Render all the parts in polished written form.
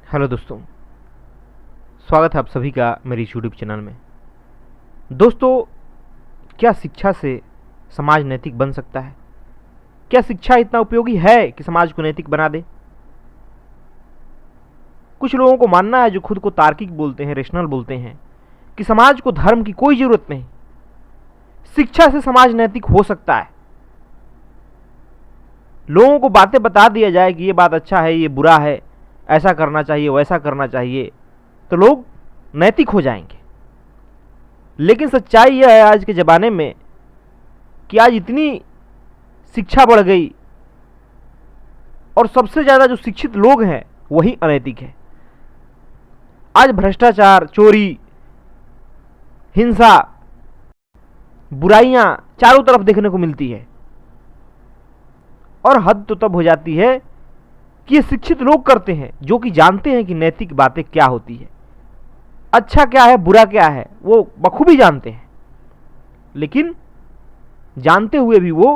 Hello दोस्तों, स्वागत है आप सभी का मेरी यूट्यूब चैनल में। दोस्तों, क्या शिक्षा से समाज नैतिक बन सकता है? क्या शिक्षा इतना उपयोगी है कि समाज को नैतिक बना दे? कुछ लोगों को मानना है, जो खुद को तार्किक बोलते हैं, रेशनल बोलते हैं, कि समाज को धर्म की कोई जरूरत नहीं, शिक्षा से समाज नैतिक हो सकता है। लोगों को बातें बता दिया जाए कि ये बात अच्छा है, ये बुरा है, ऐसा करना चाहिए, वैसा करना चाहिए, तो लोग नैतिक हो जाएंगे। लेकिन सच्चाई यह है आज के ज़माने में कि आज इतनी शिक्षा बढ़ गई और सबसे ज़्यादा जो शिक्षित लोग हैं वही अनैतिक है। आज भ्रष्टाचार, चोरी, हिंसा, बुराइयां चारों तरफ देखने को मिलती है। और हद तो तब हो जाती है कि ये शिक्षित लोग करते हैं, जो कि जानते हैं कि नैतिक बातें क्या होती है, अच्छा क्या है, बुरा क्या है, वो बखूबी जानते हैं, लेकिन जानते हुए भी वो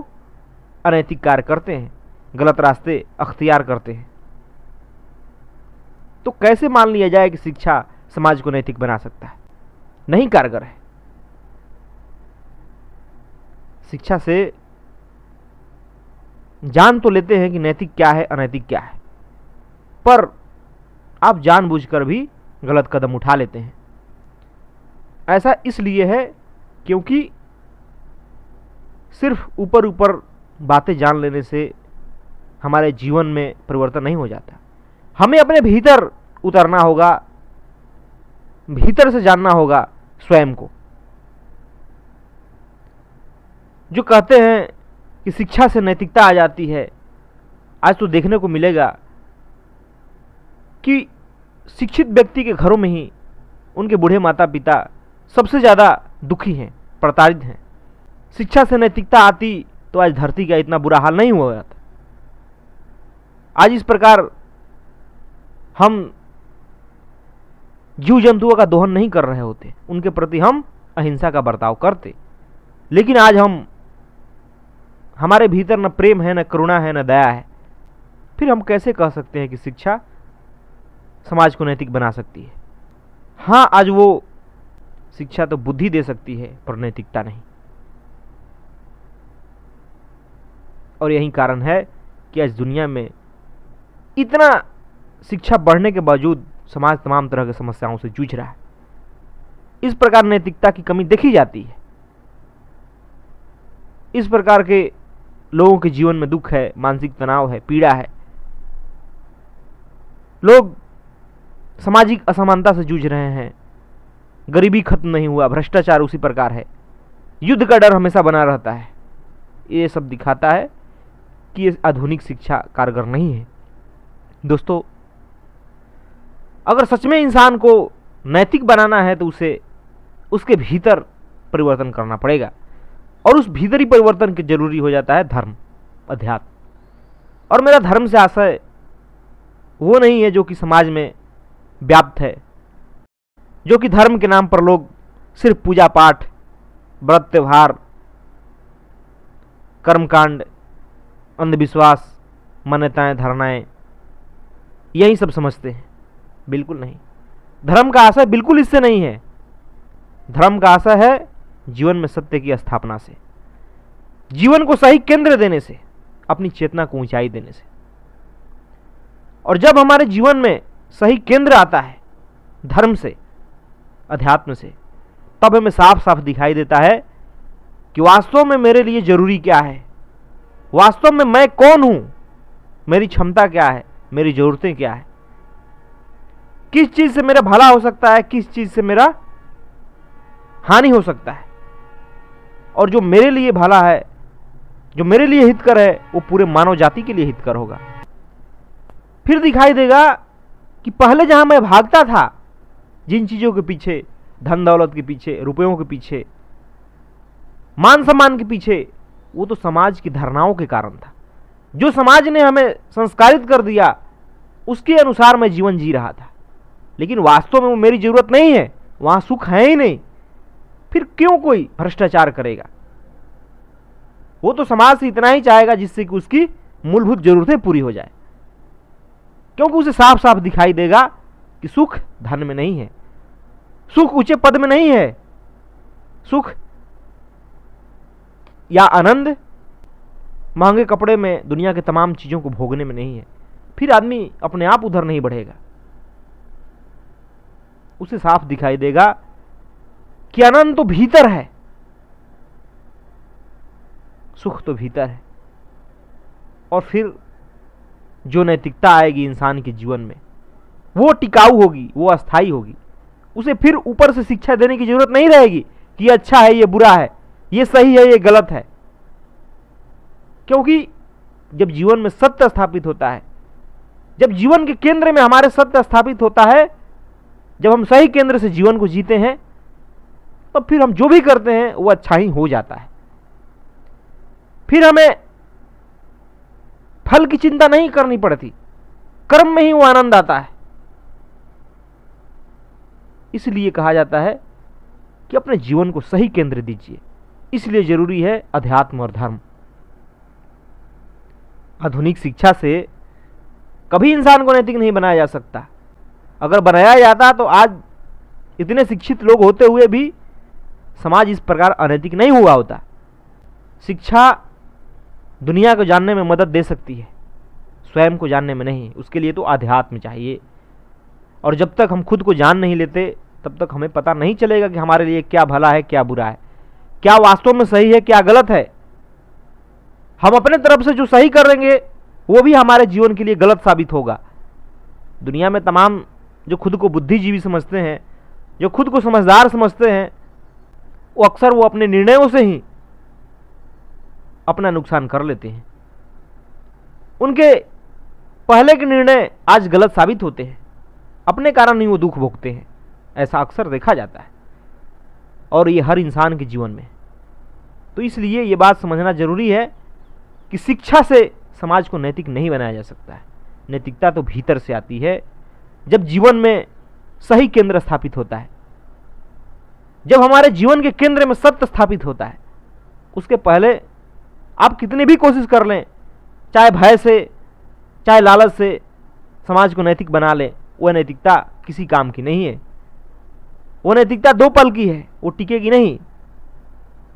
अनैतिक कार्य करते हैं, गलत रास्ते अख्तियार करते हैं। तो कैसे मान लिया जाए कि शिक्षा समाज को नैतिक बना सकता है? नहीं कारगर है। शिक्षा से जान तो लेते हैं कि नैतिक क्या है, अनैतिक क्या है, पर आप जानबूझकर भी गलत कदम उठा लेते हैं। ऐसा इसलिए है क्योंकि सिर्फ ऊपर ऊपर बातें जान लेने से हमारे जीवन में परिवर्तन नहीं हो जाता। हमें अपने भीतर उतरना होगा, भीतर से जानना होगा स्वयं को। जो कहते हैं कि शिक्षा से नैतिकता आ जाती है, आज तो देखने को मिलेगा कि शिक्षित व्यक्ति के घरों में ही उनके बूढ़े माता पिता सबसे ज़्यादा दुखी हैं, प्रताड़ित हैं। शिक्षा से नैतिकता आती तो आज धरती का इतना बुरा हाल नहीं हुआ जाता। आज इस प्रकार हम जीव जंतुओं का दोहन नहीं कर रहे होते, उनके प्रति हम अहिंसा का बर्ताव करते। लेकिन आज हमारे भीतर न प्रेम है, न करुणा है, न दया है। फिर हम कैसे कह सकते हैं कि शिक्षा समाज को नैतिक बना सकती है? हाँ, आज वो शिक्षा तो बुद्धि दे सकती है, पर नैतिकता नहीं। और यही कारण है कि आज दुनिया में इतना शिक्षा बढ़ने के बावजूद समाज तमाम तरह की समस्याओं से जूझ रहा है। इस प्रकार नैतिकता की कमी देखी जाती है। इस प्रकार के लोगों के जीवन में दुख है, मानसिक तनाव है, पीड़ा है। लोग सामाजिक असमानता से जूझ रहे हैं, गरीबी खत्म नहीं हुआ, भ्रष्टाचार उसी प्रकार है, युद्ध का डर हमेशा बना रहता है। ये सब दिखाता है कि ये आधुनिक शिक्षा कारगर नहीं है। दोस्तों, अगर सच में इंसान को नैतिक बनाना है तो उसे उसके भीतर परिवर्तन करना पड़ेगा, और उस भीतरी परिवर्तन के जरूरी हो जाता है धर्म, अध्यात्म। और मेरा धर्म से आशय वो नहीं है जो कि समाज में व्याप्त है, जो कि धर्म के नाम पर लोग सिर्फ पूजा पाठ, व्रत त्योहार, कर्मकांड, अंधविश्वास, मान्यताएं, धारणाएं, यही सब समझते हैं। बिल्कुल नहीं। धर्म का आशय बिल्कुल इससे नहीं है। धर्म का आशय है जीवन में सत्य की स्थापना से, जीवन को सही केंद्र देने से, अपनी चेतना को ऊंचाई देने से। और जब हमारे जीवन में सही केंद्र आता है धर्म से, अध्यात्म से, तब हमें साफ साफ दिखाई देता है कि वास्तव में मेरे लिए जरूरी क्या है, वास्तव में मैं कौन हूं, मेरी क्षमता क्या है, मेरी जरूरतें क्या है, किस चीज से मेरा भला हो सकता है, किस चीज से मेरा हानि हो सकता है। और जो मेरे लिए भला है, जो मेरे लिए हितकर है, वो पूरे मानव जाति के लिए हितकर होगा। फिर दिखाई देगा कि पहले जहां मैं भागता था जिन चीजों के पीछे, धन दौलत के पीछे, रुपयों के पीछे, मान सम्मान के पीछे, वो तो समाज की धारणाओं के कारण था। जो समाज ने हमें संस्कारित कर दिया उसके अनुसार मैं जीवन जी रहा था। लेकिन वास्तव में वो मेरी जरूरत नहीं है, वहां सुख है ही नहीं। फिर क्यों कोई भ्रष्टाचार करेगा? वो तो समाज से इतना ही चाहेगा जिससे कि उसकी मूलभूत जरूरतें पूरी हो जाए, क्योंकि उसे साफ साफ दिखाई देगा कि सुख धन में नहीं है, सुख ऊंचे पद में नहीं है, सुख या आनंद महंगे कपड़े में, दुनिया के तमाम चीजों को भोगने में नहीं है। फिर आदमी अपने आप उधर नहीं बढ़ेगा। उसे साफ दिखाई देगा कि आनंद तो भीतर है, सुख तो भीतर है। और फिर जो नैतिकता आएगी इंसान के जीवन में, वो टिकाऊ होगी, वो अस्थाई होगी। उसे फिर ऊपर से शिक्षा देने की जरूरत नहीं रहेगी कि ये अच्छा है, ये बुरा है, ये सही है, ये गलत है। क्योंकि जब जीवन में सत्य स्थापित होता है, जब जीवन के केंद्र में हमारे सत्य स्थापित होता है, जब हम सही केंद्र से जीवन को जीते हैं, तो फिर हम जो भी करते हैं वो अच्छा ही हो जाता है। फिर हमें फल की चिंता नहीं करनी पड़ती, कर्म में ही वो आनंद आता है। इसलिए कहा जाता है कि अपने जीवन को सही केंद्र दीजिए। इसलिए जरूरी है अध्यात्म और धर्म। आधुनिक शिक्षा से कभी इंसान को नैतिक नहीं बनाया जा सकता। अगर बनाया जाता तो आज इतने शिक्षित लोग होते हुए भी समाज इस प्रकार अनैतिक नहीं हुआ होता। शिक्षा दुनिया को जानने में मदद दे सकती है, स्वयं को जानने में नहीं। उसके लिए तो आध्यात्म चाहिए। और जब तक हम खुद को जान नहीं लेते, तब तक हमें पता नहीं चलेगा कि हमारे लिए क्या भला है, क्या बुरा है, क्या वास्तव में सही है, क्या गलत है। हम अपने तरफ से जो सही करेंगे वो भी हमारे जीवन के लिए गलत साबित होगा। दुनिया में तमाम जो खुद को बुद्धिजीवी समझते हैं, जो खुद को समझदार समझते हैं, वो अक्सर वो अपने निर्णयों से ही अपना नुकसान कर लेते हैं। उनके पहले के निर्णय आज गलत साबित होते हैं, अपने कारण ही वो दुख भोगते हैं। ऐसा अक्सर देखा जाता है, और ये हर इंसान के जीवन में। तो इसलिए ये बात समझना जरूरी है कि शिक्षा से समाज को नैतिक नहीं बनाया जा सकता है। नैतिकता तो भीतर से आती है, जब जीवन में सही केंद्र स्थापित होता है, जब हमारे जीवन के केंद्र में सत्य स्थापित होता है। उसके पहले आप कितनी भी कोशिश कर लें, चाहे भय से, चाहे लालच से समाज को नैतिक बना लें, वह नैतिकता किसी काम की नहीं है। वो नैतिकता 2 पल की है, वो टिकेगी नहीं।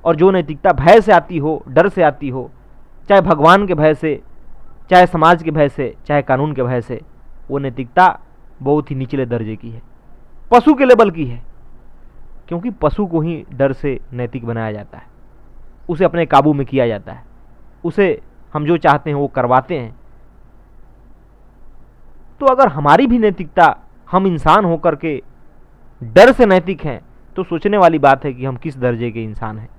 और जो नैतिकता भय से आती हो, डर से आती हो, चाहे भगवान के भय से, चाहे समाज के भय से, चाहे कानून के भय से, वो नैतिकता बहुत ही निचले दर्जे की है, पशु के लेवल की है। क्योंकि पशु को ही डर से नैतिक बनाया जाता है, उसे अपने काबू में किया जाता है, उसे हम जो चाहते हैं वो करवाते हैं। तो अगर हमारी भी नैतिकता, हम इंसान होकर के डर से नैतिक हैं, तो सोचने वाली बात है कि हम किस दर्जे के इंसान हैं।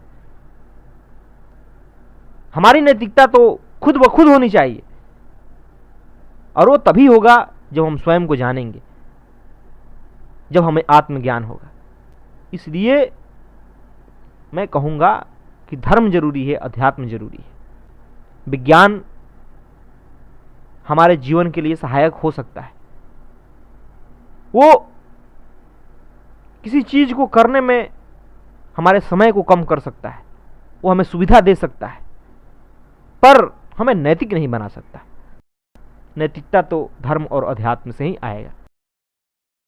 हमारी नैतिकता तो खुद ब खुद होनी चाहिए, और वो तभी होगा जब हम स्वयं को जानेंगे, जब हमें आत्मज्ञान होगा। इसलिए मैं कहूँगा कि धर्म जरूरी है, अध्यात्म जरूरी है। विज्ञान हमारे जीवन के लिए सहायक हो सकता है, वो किसी चीज को करने में हमारे समय को कम कर सकता है, वो हमें सुविधा दे सकता है, पर हमें नैतिक नहीं बना सकता। नैतिकता तो धर्म और अध्यात्म से ही आएगा।